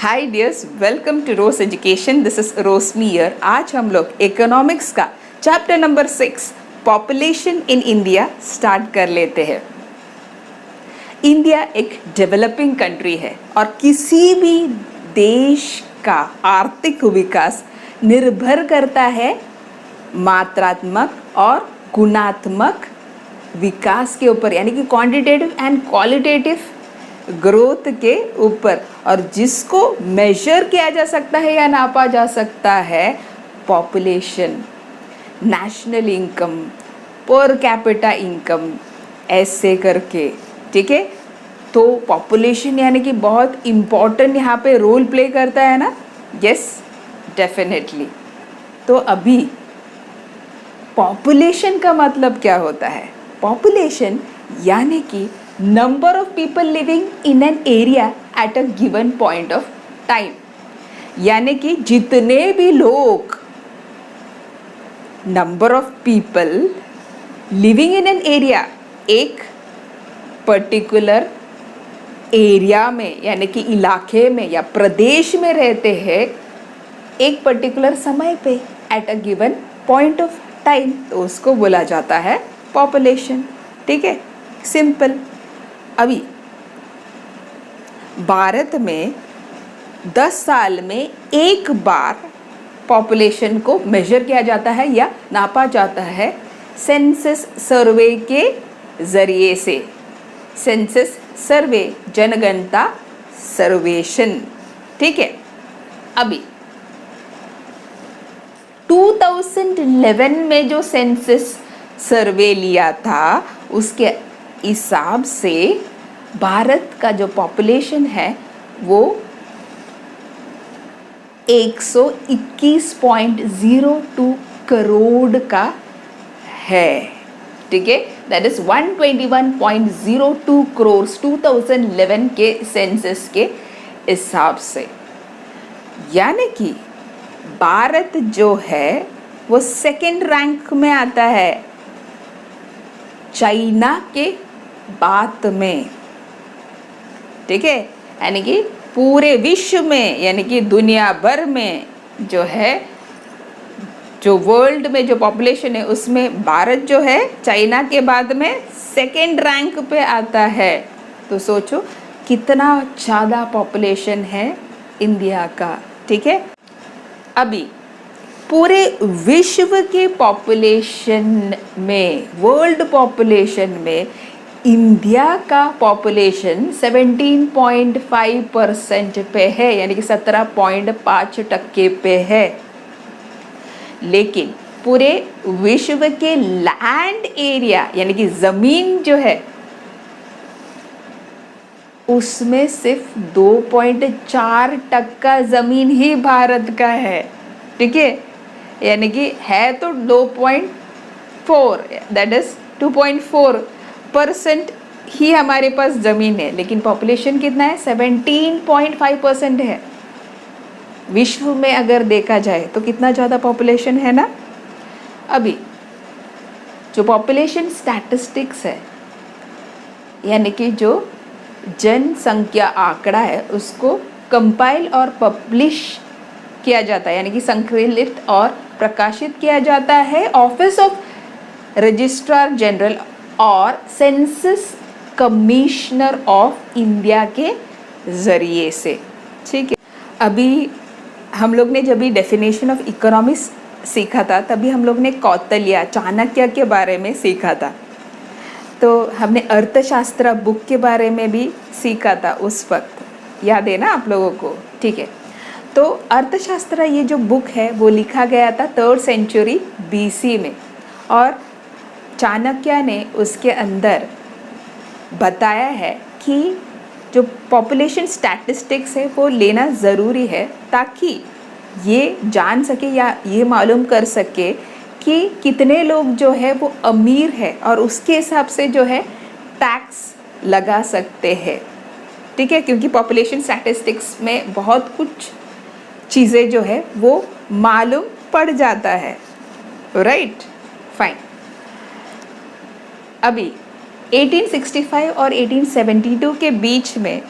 Hi dears, welcome to rose education. This is Roshni here. आज हम लोग इकोनॉमिक्स का chapter number 6 population in India start कर लेते हैं। इंडिया एक डेवलपिंग कंट्री है और किसी भी देश का आर्थिक विकास निर्भर करता है मात्रात्मक और गुणात्मक विकास के ऊपर, यानी कि क्वांटिटेटिव एंड क्वालिटेटिव ग्रोथ के ऊपर, और जिसको मेजर किया जा सकता है या नापा जा सकता है population, national income, per capita income, ऐसे करके। ठीक है, तो पॉपुलेशन यानी कि बहुत इम्पोर्टेंट यहाँ पे रोल प्ले करता है ना। Yes, definitely. तो अभी पॉपुलेशन का मतलब क्या होता है? पॉपुलेशन यानी कि number of people living in an area at a given point of time, यानी कि जितने भी लोग, number of people living in an area, एक पर्टिकुलर एरिया में यानी कि इलाके में या प्रदेश में रहते हैं एक पर्टिकुलर समय पे at a given point of time, तो उसको बोला जाता है पॉपुलेशन। ठीक है, सिंपल। अभी भारत में 10 साल में एक बार पॉपुलेशन को मेजर किया जाता है या नापा जाता है सेंसस सर्वे के ज़रिए से। सेंसस सर्वे, जनगणना सर्वेक्षण। ठीक है, अभी 2011 में जो सेंसस सर्वे लिया था उसके हिसाब से भारत का जो पॉपुलेशन है वो 121.02 करोड़ का है। ठीक है, दैट इज 121.02 करोड़ 2011 के सेंसस के हिसाब से। यानी कि भारत जो है वो सेकंड रैंक में आता है चाइना के बाद में। ठीक है, यानी कि पूरे विश्व में, यानी कि दुनिया भर में जो है, जो वर्ल्ड में जो पॉपुलेशन है उसमें भारत जो है चाइना के बाद में सेकंड रैंक पे आता है। तो सोचो कितना ज़्यादा पॉपुलेशन है इंडिया का। ठीक है, अभी पूरे विश्व के पॉपुलेशन में, वर्ल्ड पॉपुलेशन में इंडिया का पॉपुलेशन 17.5% पे है, यानी कि 17.5% पे है। लेकिन पूरे विश्व के लैंड एरिया यानी कि ज़मीन जो है उसमें सिर्फ 2.4% ज़मीन ही भारत का है। ठीक है, यानी कि है तो 2.4, दैट इज 2.4% ही हमारे पास ज़मीन है, लेकिन पॉपुलेशन कितना है? 17.5% है। विश्व में अगर देखा जाए तो कितना ज़्यादा पॉपुलेशन है ना। अभी जो पॉपुलेशन स्टैटिस्टिक्स है, यानी कि जो जनसंख्या आंकड़ा है, उसको कंपाइल और पब्लिश किया जाता है, यानी कि संकलित और प्रकाशित किया जाता है ऑफिस ऑफ रजिस्ट्रार जनरल और सेंसस कमिश्नर ऑफ इंडिया के ज़रिए से। ठीक है, अभी हम लोग ने जब भी डेफिनेशन ऑफ इकोनॉमिक्स सीखा था तभी हम लोग ने कौटिल्य, चाणक्य के बारे में सीखा था। तो हमने अर्थशास्त्र बुक के बारे में भी सीखा था उस वक्त, याद है ना आप लोगों को? ठीक है, तो अर्थशास्त्र ये जो बुक है वो लिखा गया था 3rd सेंचुरी BC में, और चाणक्य ने उसके अंदर बताया है कि जो पॉपुलेशन स्टैटिस्टिक्स है वो लेना ज़रूरी है ताकि ये जान सके या ये मालूम कर सके कि कितने लोग जो है वो अमीर है, और उसके हिसाब से जो है टैक्स लगा सकते हैं। ठीक है, क्योंकि पॉपुलेशन स्टैटिस्टिक्स में बहुत कुछ चीज़ें जो है वो मालूम पड़ जाता है। Right, fine. अभी 1865 और 1872 के बीच में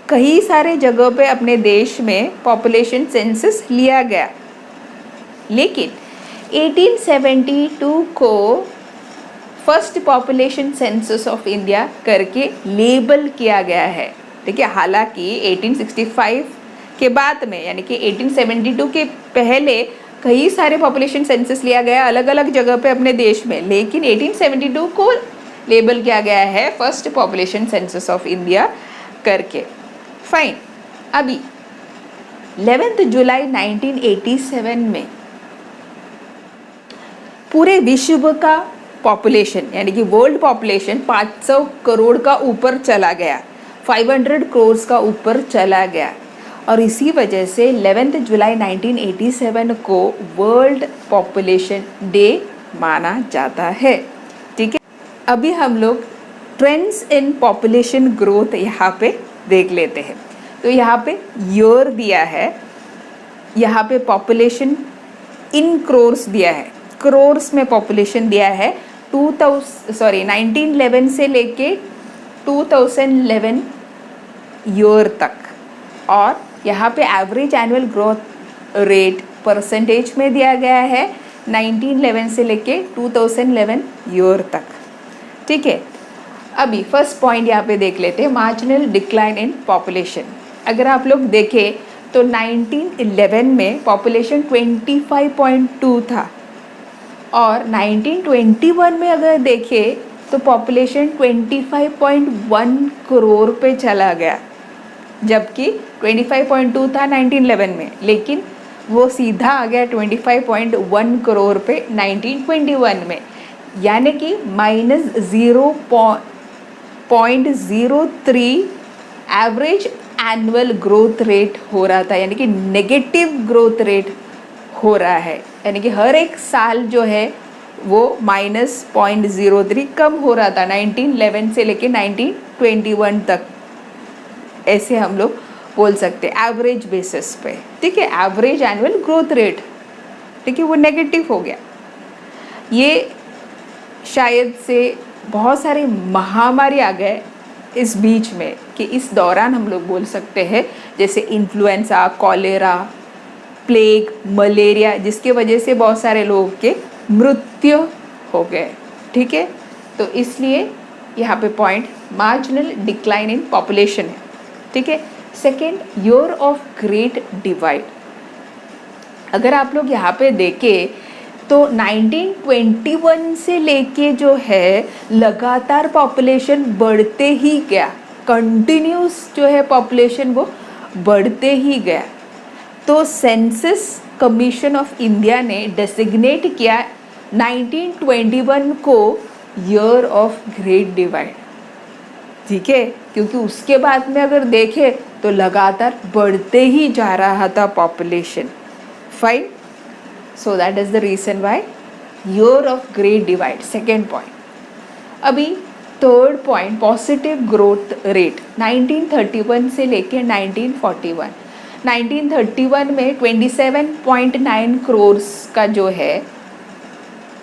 कई सारे जगहों पे अपने देश में पॉपुलेशन सेंसस लिया गया, लेकिन 1872 को first population census of India करके लेबल किया गया है। देखिए, हालांकि 1865 के बाद में यानी कि 1872 के पहले कई सारे पॉपुलेशन सेंसस लिया गया अलग अलग जगह पे अपने देश में, लेकिन 1872 को लेबल किया गया है first population census of India करके। फाइन। अभी 11 जुलाई 1987 में पूरे विश्व का पॉपुलेशन यानी कि वर्ल्ड पॉपुलेशन 500 करोड़ का ऊपर चला गया, 500 करोड़ का ऊपर चला गया, और इसी वजह से 11 जुलाई 1987 को वर्ल्ड पॉपुलेशन डे माना जाता है। ठीक है, अभी हम लोग ट्रेंड्स इन पॉपुलेशन ग्रोथ यहाँ पे देख लेते हैं। तो यहाँ पे ईयर दिया है, यहाँ पे पॉपुलेशन इन क्रोर्स दिया है, क्रोर्स में पॉपुलेशन दिया है 1911 से लेके 2011 ईयर तक, और यहाँ पे average annual growth rate percentage में दिया गया है 1911 से लेके 2011 ईयर तक। ठीक है, अभी फर्स्ट पॉइंट यहाँ पे देख लेते हैं, मार्जिनल डिक्लाइन इन पॉपुलेशन। अगर आप लोग देखें तो 1911 में पॉपुलेशन 25.2 था, और 1921 में अगर देखें तो पॉपुलेशन 25.1 करोड़ पे चला गया, जबकि 25.2 था 1911 में, लेकिन वो सीधा आ गया 25.1 करोड़ पे 1921 में, यानी कि -0.03 एवरेज एनुअल ग्रोथ रेट हो रहा था, यानी कि नेगेटिव ग्रोथ रेट हो रहा है, यानी कि हर एक साल जो है वो -0.03 कम हो रहा था 1911 से लेके 1921 तक, ऐसे हम लोग बोल सकते हैं एवरेज बेसिस पे। ठीक है, एवरेज एनुअल ग्रोथ रेट, ठीक है, वो नेगेटिव हो गया। ये शायद से बहुत सारे महामारी आ गए इस बीच में, कि इस दौरान हम लोग बोल सकते हैं, जैसे इन्फ्लुएंजा, कॉलेरा, प्लेग, मलेरिया, जिसके वजह से बहुत सारे लोगों के मृत्यु हो गए। ठीक है, तो इसलिए यहाँ पे point marginal decline in population है। ठीक है, second, year of great divide. अगर आप लोग यहाँ पे देखें तो 1921 से लेके जो है लगातार पॉपुलेशन बढ़ते ही गया, कंटिन्यूस जो है पॉपुलेशन वो बढ़ते ही गया। तो सेंसस कमीशन ऑफ इंडिया ने डेसिग्नेट किया 1921 को ईयर ऑफ ग्रेट डिवाइड। ठीक है, क्योंकि उसके बाद में अगर देखें तो लगातार बढ़ते ही जा रहा था population. Fine, so that is the reason why year of great divide, second point. अभी third point, positive growth rate 1931 से लेके 1941। 1931 में 27.9 करोड़ का जो है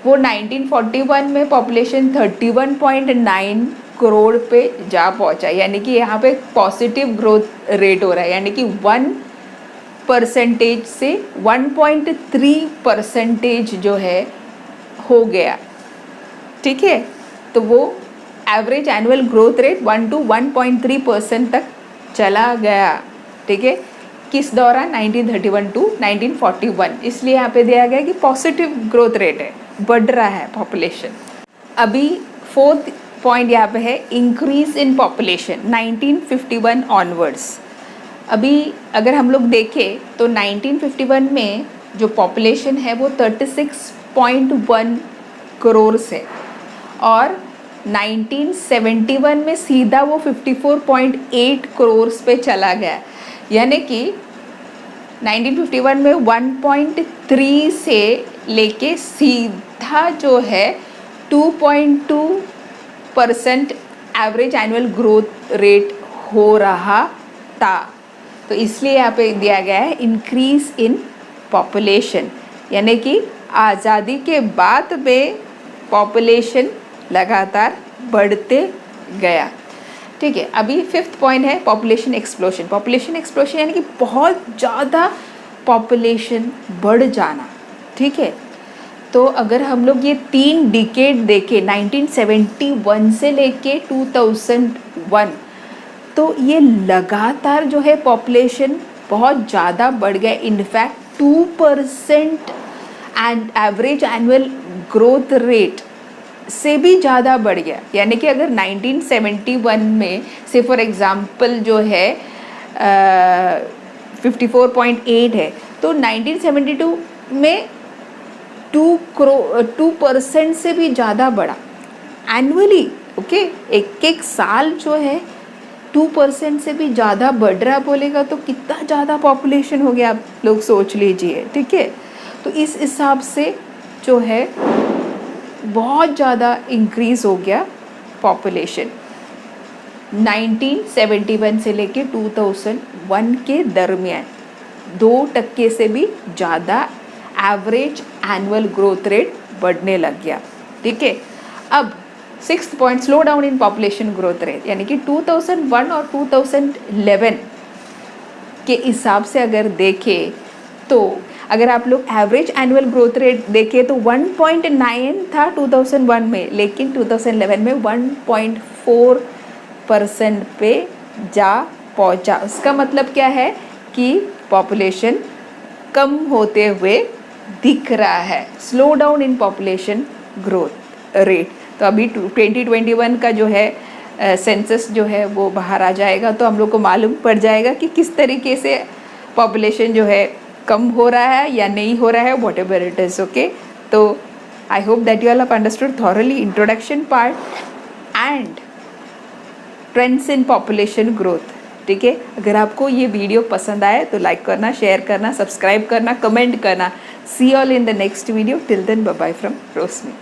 वो 1941 में पॉपुलेशन 31.9 करोड़ पे जा पहुंचा, यानी कि यहाँ पे पॉजिटिव ग्रोथ रेट हो रहा है, यानी कि 1% से 1.3% जो है हो गया। ठीक है, तो वो average annual growth rate 1 to 1.3% तक चला गया। ठीक है, किस दौरान? 1931 टू 1941, इसलिए यहाँ पे दिया गया कि पॉजिटिव ग्रोथ रेट है, बढ़ रहा है पॉपुलेशन। अभी फोर्थ पॉइंट यहाँ पे है इंक्रीज इन पॉपुलेशन 1951 ऑनवर्ड्स। अभी अगर हम लोग देखें तो 1951 में जो पॉपुलेशन है वो 36.1 करोड़ है, और 1971 में सीधा वो 54.8 करोड़ पे चला गया, यानी कि 1951 में 1.3 से लेके सीधा जो है 2.2% एवरेज एनुअल ग्रोथ रेट हो रहा था। तो इसलिए यहाँ पे दिया गया है इंक्रीज इन पॉपुलेशन, यानी कि आज़ादी के बाद में पॉपुलेशन लगातार बढ़ते गया। ठीक है। अभी फिफ्थ पॉइंट है पॉपुलेशन एक्सप्लोशन। पॉपुलेशन एक्सप्लोशन यानी कि बहुत ज़्यादा पॉपुलेशन बढ़ जाना, ठीक है। तो अगर हम लोग ये 3 डिकेड देखें 1971 से लेके 2001, तो ये लगातार जो है पॉपुलेशन बहुत ज़्यादा बढ़ गया। In fact 2% and average annual growth rate से भी ज़्यादा बढ़ गया। यानी कि अगर 1971 में से फॉर एग्ज़ाम्पल जो है 54.8 है, तो 1972 में 2% से भी ज़्यादा बढ़ा एनुअली। ओके, एक साल जो है 2% से भी ज़्यादा बढ़ रहा बोलेगा तो कितना ज़्यादा पॉपुलेशन हो गया, आप लोग सोच लीजिए, ठीक है। तो इस हिसाब से जो है बहुत ज़्यादा इंक्रीज़ हो गया पॉपुलेशन 1971 से लेके 2001 के दरमियान 2% से भी ज़्यादा एवरेज एनुअल ग्रोथ रेट बढ़ने लग गया, ठीक है। अब 6th point, slow down in population growth rate, यानी कि 2001 और 2011 के हिसाब से अगर देखें तो अगर आप लोग एवरेज एनुअल ग्रोथ रेट देखें तो 1.9 था 2001 में, लेकिन 2011 में 1.4% पे जा पहुंचा। उसका मतलब क्या है कि पॉपुलेशन कम होते हुए दिख रहा है, slow down in population growth rate. तो अभी 2021 का जो है सेंसस जो है वो बाहर आ जाएगा, तो हम लोग को मालूम पड़ जाएगा कि किस तरीके से पॉपुलेशन जो है कम हो रहा है या नहीं हो रहा है, whatever it is. Okay, तो I hope that you all have understood thoroughly introduction part and trends in population growth, ठीक है। अगर आपको ये वीडियो पसंद आए तो लाइक करना, शेयर करना, सब्सक्राइब करना, कमेंट करना। See all in the next video. Till then bye bye from Roshni.